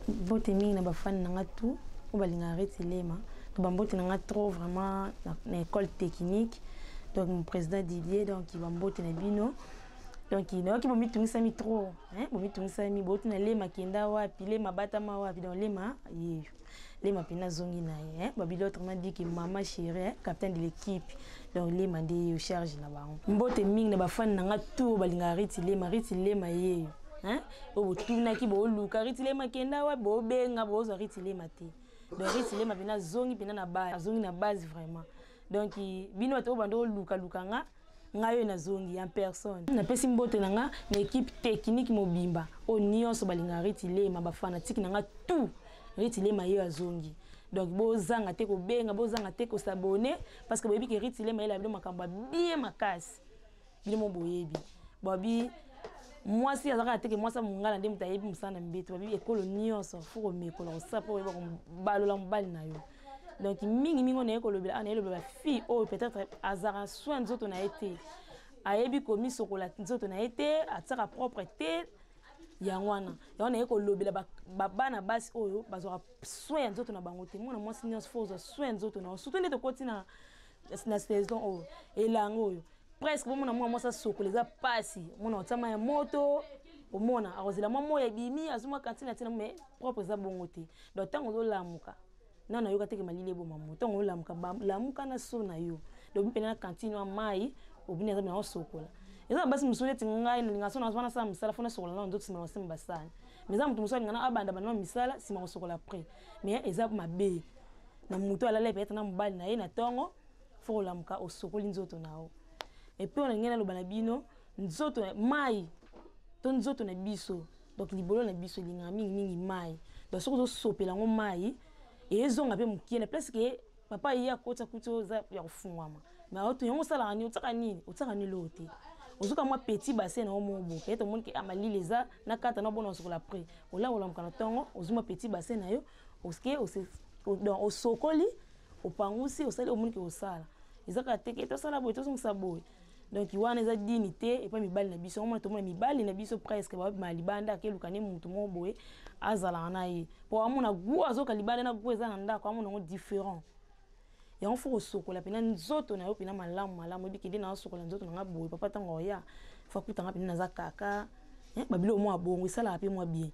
Bote mingi na bafani nanga tout o balinga arrêter lema to bambote nanga trop vraiment na école technique donc mon président Didier donc il bambote na bino donc il no ki bomi tungisa mi trop hein bomi tungisa mi bote na lema kenda wapi lema batama wapi donc lema yeyo lema pena zongi na hein babi l'autre m'a dit que maman chérie capitaine de l'équipe donc lema ndi charge na bango mbote mingi na bafani nanga tout balinga arrêter lema yeyo hein o tuna ki bo luka ritilema kenda wa bo benga bo zo ritilema te donc ritilema bina zongi bina na base vraiment donc bino to bando luka nga ngayo na zongi en personne na pesi mbote nanga na équipe technique mobimba o nyonso balinga ritilema ba fanatique nanga tout ritilema yo azongi donc bozanga te ko benga bozanga te ko s'abonner parce que boyebi ke ritilema ela bino makamba bien makasi bino mo boyebi bobi moi si azaka teke moi ça mungala ndem tayebi musana mbeto babi ekolo nyonso fuko mekolo sapo yeba ko balola mbali na yo donc mingi on ekolo bela ana elobela fille o peut-être azara soin nzoto na été ayebi komi sokola nzoto na été atsaka propreté yangwana yona ekolo bela bana basi oyo bazora soin nzoto na bango te mona moi si nyonso faut soin nzoto na surtout ndete koti na saison o elango oyo presque bon moi ça sokoleza pasi mona otama ya moto omona arozela mamo ya bimi azuma kantina tina mais propre za bongote donc tango zo lamuka nana yoka teke malile bo mamoto tango lamuka lamuka na so na yo donc pena na kantina wa mai obina za na sokola eza basi musole tingai na linga so na zwana sa misala fona sokola na ndoto sima simba sana mais za mutu musole ngana abanda bana misala sima sokola après mais eza mabe na mutu ala lepe na mbali na ye na tongo fo lamuka osokoli nzoto nao. Et puis on a ngena lo banabino nzoto mai to nzoto na biso donc libolo na biso linga mingi mai donc soko sopela ngo mai et ezonga pe mukiena presque papa ya kota kuto za ya kufungwama mais auto yongo sala ngani utaka ni lote ozuka moi petit bassin na omobo peut-être mon ki amali leza na kata na bona sokola après ola ola mkana tongo ozuma petit bassin na yo oske donc osokoli opangusi osali o mon ki osala ezaka teke to sala boy to songsa boy. Donc il y a une dignité et pas mi balle na biso on to mi balle na biso presque ba malibanda ke lukane mutu mo boye azala na yi po amuna gu azoka libanda na gu eza na ndako amuna ngo différent ya on faut sokola pena nzoto na yo pena malamu bikide na sokola nzoto na boye papa tango ya fa kutanga pena na zakaka babilo mo abongo sala pe mo bien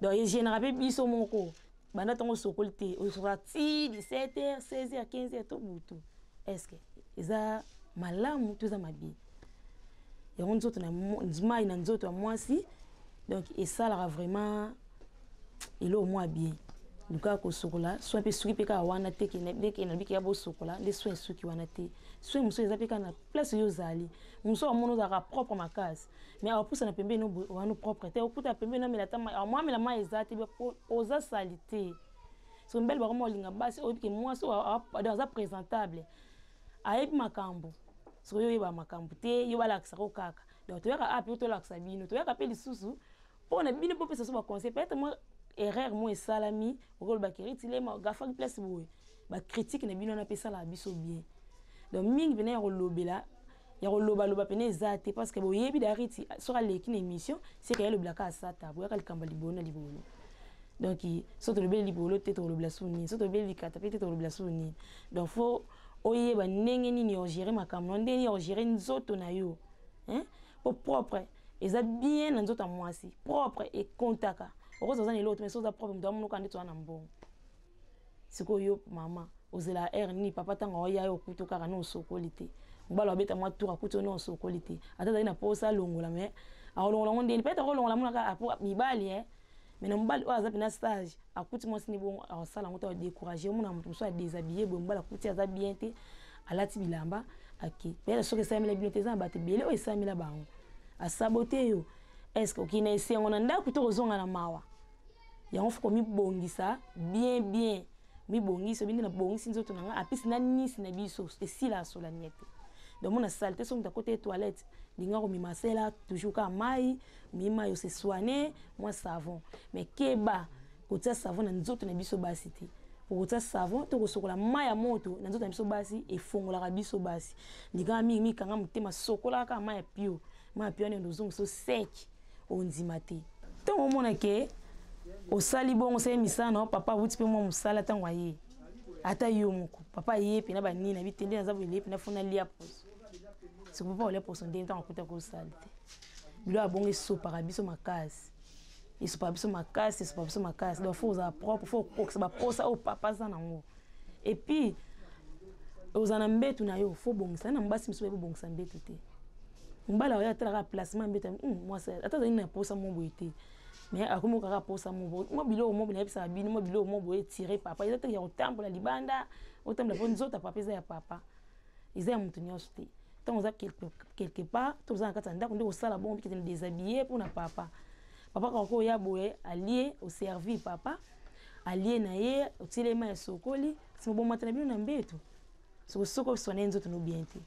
donc je général pe biso moko banda tango sokolite o sera 17h 16h 15h to butu est-ce que eza malamu tuza mabi ya nzoto na nzimai na nzoto ya mwasi donc esalaka vraiment elo mwa bien luka ko sokola soit pe suki pe ka wana te ke na biki ya bo sokola les soins suki wana te soins muso eza pe ka na place yo zali muso amono za propre makasi mais apusa na pembe no wana propre te okuta pembe no mela tama moi mela mai ezati be oza salité so mbele ba ko linga basi o biki mwasi dans a présentable ayebi makambo so yo yeba makambo te yo bala kisako kaka donc to yaka api to la kisabino to yaka pe lisusu pona bino po pesa so ba conseil peut-être moi erreur moi salami okol ba kiritile ma gafa place boy ba critique na bino na pesa la biso bien donc mingi bena yo lobela ya loba pene zate parce que boyebi dariti sera l'équipe émission c'est que le blaka sata boya ka likamba libona libono donc so to le bel libolo te to le blasuni so to bel likata pe te to le blasuni donc faut oye ba ndenge nini o gérer makambo ndeni o gérer nzoto na yo hein pour propre eza bien na nzoto mwasi propre et kontaka okoza za l'autre mais so za propre ndo amuno kandi to na mbongo siko yo mama ozela ni papa tanga oya yo kuto kaka no sokolite mbalo abeta mwa tour akuto no sokolite ata na posa longola mais a longola ndeni peut-être longola munaka mibali mais na mbali oza pina stage akuti moi sini bon asala ngota o décourager mona mutu so a déshabiller bon mbala akuti aza bien te alati bilamba aki mais so que ça mela bilote za bate bele o esamila bango a saboter yo est-ce que okina ese ngona ndako to kozonga na mawa ya on faut mi bongisa bien mi bongisa bindi na bongisi nzoto nanga apisi na nisi na biso esila sola niete donc mon saleté son de côté toilette linga ko mi masela toujours ka mai mi mayo se soigner moi savon mais keba kotia savon na nzoto na biso basi te pour kotia savon to ko sokola mai ya moto na nzoto na biso basi e fongola ka biso basi linga mi kanga mutema sokola ka mai ya pio ne ndozongo so sec on dimate to mona ke au sali bon c'est misano papa wuti pe mo musala tan waye ata yo moko papa ye pe na ba nini na bitende na zabu ile pe na fona lia pos c'est papa ole pos ndé tan akuta ko salite bilo abonge so parabiso makasi isso para biso makasi isso para biso makasi donc faut usar propre faut que ça ba posa au papa za nango et puis ozana mbetu na yo faut bongisa na mbasi miso be bongisa mbetu te mbala oya tala placement mbetu moi ça ata ina posa mo boité mais akomo kaka posa mo bilo mo bina bisa bino mo bilo mo boé tirer papa il ya otambo la libanda otambo la nzota papa za ya papa ils aiment mutu nyonso te tant oza quelque part to oza kata ndako nde osala bon bikete déshabiller pour na papa papa kako ya boye allié au servir papa allié na ye otilema ya sokoli simo bon matana bino na mbetu soko sone nzoto no bien te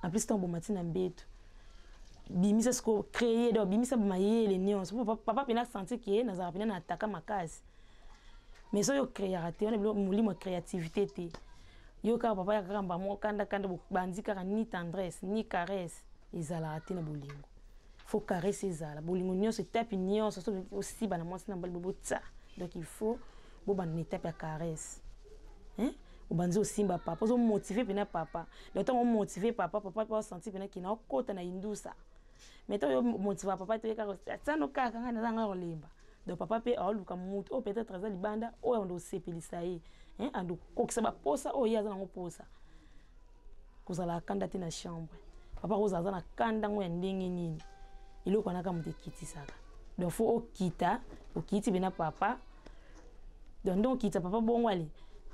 en plus tant bon matina mbetu bimisa sko créer do bimisa mayele nyonso papa pena sentir que nazara pena na ataka makasi mais so yo créer raté on est mulimo créativité te yo ka papa ya kamba mo kanda bandi kaka ni tendresse ni caresse ezala raté na bolingo faut caresser ezala bolingo nyonso tape nyonso so aussi bana mwasi na mbali bobotsa donc il faut bo bana tape ya caresse hein obanzi osimba papa ozo motiver pena papa le temps on motiver papa pa sentir pena kina okota na indusa mais toi motiver papa te ka tsano kaka ngana zanga olemba donc papa pe aluka mutu o peut-être za libanda o ndo sepelisa ye hein ando kokisa ba posa o yaza na posa kozala kanda te na chambre papa kozaza na kanda ngo ya ndenge nini iloko na kama tekiti saka donc faut okita okiti bena papa donc kita papa bongwali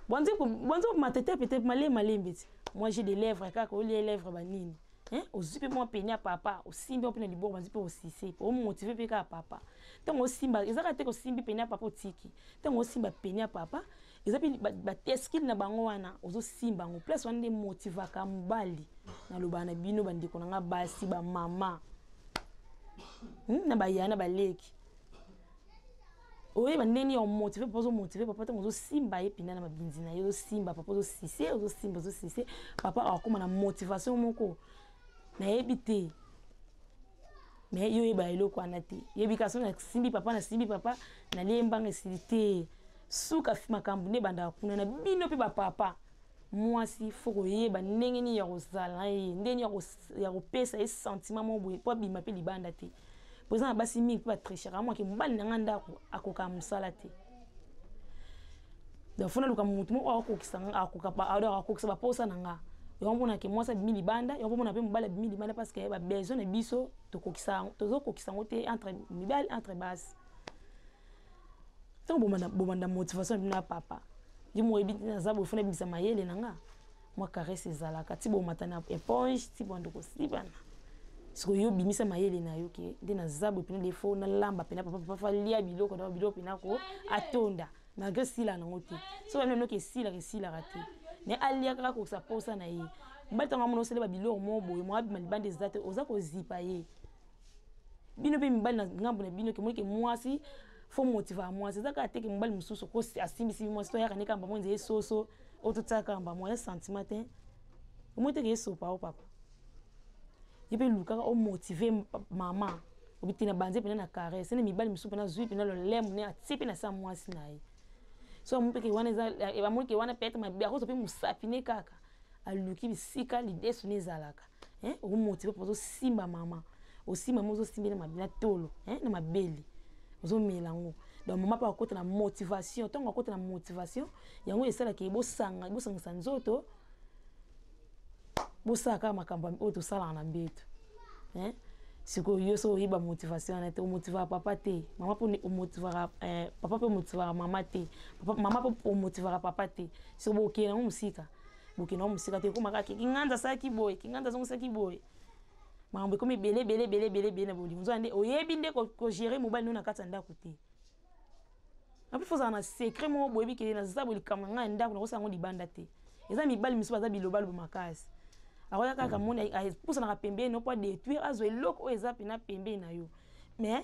bonzo matete peut-être malembe moi j'ai des lèvres kaka o les lèvres banini hein ozipe moi penia papa osimbi opena libo banzi pe osise o motiver pe ka papa tango simba ezaka te ko simbi penia papa otiki tango simba penia papa ezapi ba teskil na bango wana ozo simba ngo plus wande motiva ka mbali na lobana bino bandiko na basi ba mama na bayana baleki oye bandeni on motiver papa tango ozo simba epina na mabinzi na yo simba papa ozo sise papa akoma na motivation moko na ebité mais yo eba eloko anate yebikaso na simbi papa na lembanga silité suka fima kambu ne banda kuna na bino pe ba papa mwasi foko yeba ndenge ni ya kozala ndenge ya kopesa e sentiment mo boye po bima pe libanda te posana basi mingi pa trichera moi ke mbali na nganda akoka musala te donc fona luka mutu mo akokisa akoka pa akokisa ba posa nanga yomona ke mwasa bimi libanda yomona pe mbala bimi libanda parce que ba besoin na biso to kokisa tozo kokisa ngote entre mibali entre basse tant bomanda motivation na papa di mo ebiti na zabo fona bisa mayele nanga moi caresse ezalaka ti bomatana éponge ti bondo ko sibana siko yo bimisa mayele na yo ke de na zabo pena de fo na lamba pena papa lia biloko na biloko pena ko atonda malgré sila na ngote so ba no ke sila raté ne alia kaka ko sa posa na ye mbata ngamono sele ba biloko mo boye mo abi malibande zate oza ko zipa ye bino pe mbali na ngambo na bino ke mo ke mwasi faut motiver moi c'est ça ka teke mbali mususu ko asimbi moi to yaka ne kamba mo nze soso otutaka kamba mo sentiment te mo teke so pa o papa yebe luka o motiver mama obitina banze pena na caresse ne mibali mususu pena zui pena lo lem ne atipe na sa mwasi na ye so mo peke wana za e ba mo ke wana pete ma bia ko so pe musapine kaka aluki bisika l'idée sone zalaka hein o motiver pour simba mama o simba mo zo simba na mabina tolo hein na mabeli ozo melango donc mama pa akota na motivation tonga akota na motivation yango esala ke bosanga nzoto bosaka makambo o to sala na mbeto hein siko yo so yiba motivation na te o motiver papa te mama po o motiver papa po motiver mama te mama po motiver papa te so bokena musika te ko makaki kinganza saki boy kinganza zongo saki boy mambo comme belé na boli nzo ande oyebi nde ko gérer mobile no na kata ndako te api foza na secret mo boyebi ke na zabo likamanga ndako na ko sango libanda te eza mibali miso baza biloba lo makasi akoya kaka mona pousa na pembe no pas détruire azo eloko eza pena pembe na yo mais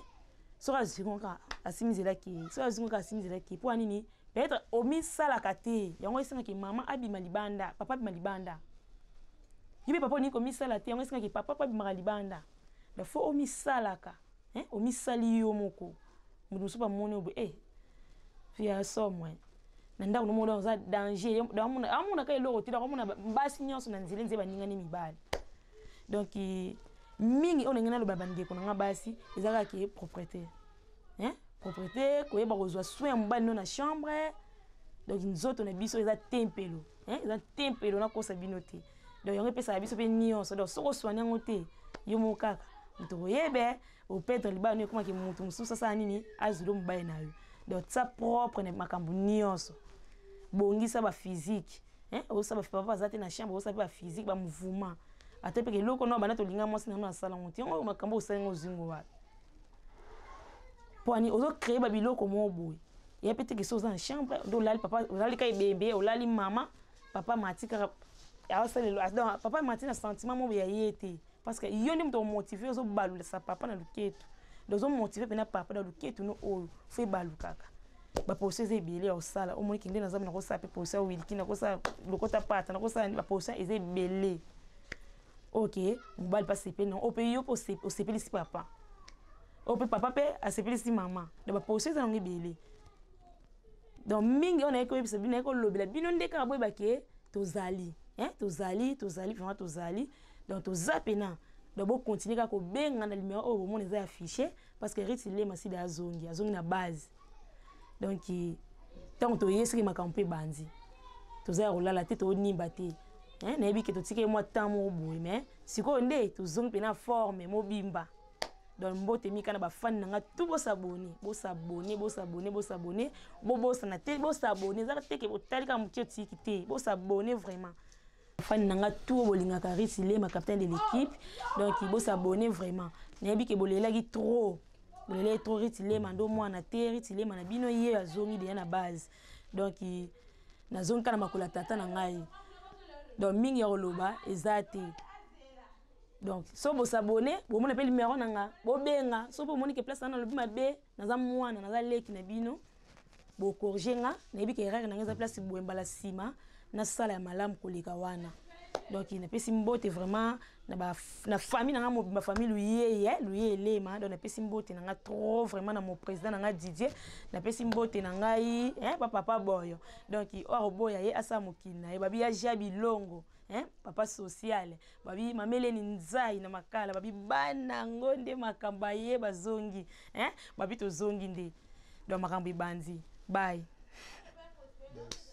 sora zikonka asimizela ki po anini peut-être omi sala kate yango isinga ki mama abima libanda papa abima libanda yibe papa ni ko misala te yango isinga ki papa abima libanda la fo omi salaka hein omi sali yo moko mudusu ba moni obo fia somwe na ndako no modo za danger amuna ka eloko tila amuna basi nyonso na nzile nzeba ninga ni mibali donc mingi on ngena lo babande ko nga basi ezaka ke propriétaire propriété ko yeba kozwa soin mbali no na chambre donc nzoto na biso eza tempelo eza tempelo na kosa binote donc yango pesa biso pe nyonso donc soko soigner ngote yo mokaka muto yebe au petre libano kuma ki mutu mususa sa nini azulo mbaye na yo donc ça propre ne makambu nyonso bongisa ba physique osa ba papa zate na chambre osa ba physique ba mouvement ate pe ke loko no bana to linga mwasi na sala ngote ngo makambu osengo zingo wa poani ozo créer ba biloko mo boy et peut-être que ça en chambre do lali papa lali kay bébé o lali mama papa matika donc papa matina sentiment mo ya yete parce que yo ndim to motiver ozo balu sa papa na luketu dozo motiver pena papa na luketu no o fe balu kaka ba posese ebele au sala o moni kinde na zamu na ko sa pe posa wilki na ko sa lokota pata na ko sa ba posa ezebele OK mbali pas sepe non o pe yo po sepe si papa o pe papa pe a sepe si maman de ba posese na ngebele donc mingi on a ko bisa bina ko lobela bino ndeka boy ba ke tozali tozali vraiment tozali donc tozapena donc bo continuer ka ko benga na numéro o bo mon eza affiché parce que Ritz Lema si da azongi na base donc tant to yeski makampe bandi tozaya rolala te to nimba te na yebi ke to tike moi temps mo boy mais siko nde tozongi pena forme mo bimba donc mbote mika na ba fan nga tout bo s'abonner bo na te bo s'abonner za te ke bo talika mutio tiki te bo s'abonner vraiment fan nga tout bolinga ka Ritz Lema capitaine de l'équipe donc bo s'abonner vraiment na yebi ke bolela ki trop bolela trop Ritz Lema ndo mwana te Ritz Lema na bino ye azongi de na base donc na zone kana makula tata na ngai donc mingi ya koloba ezate donc so bo s'abonner bo mona pe numéro nanga bo benga so bo moni ke place na lobi mabe na za mwana na za leki na bino bo corriger nga na yebi ke erreur na nga za place bo embala sima na sala ya malamu koleka wana donc na pesi mbote vraiment na famille na ma famille lui Lema donc na pesi mbote na nga trop vraiment na mon président na nga Didier na pesi mbote na ngai papa boyo donc oro boya ye asa mokina ye babi ya jabi longo papa social babi mamele ni nzai na makala babi bana ngonde makamba ye bazongi babi to zongi nde donc makambi bandi bye. Yes.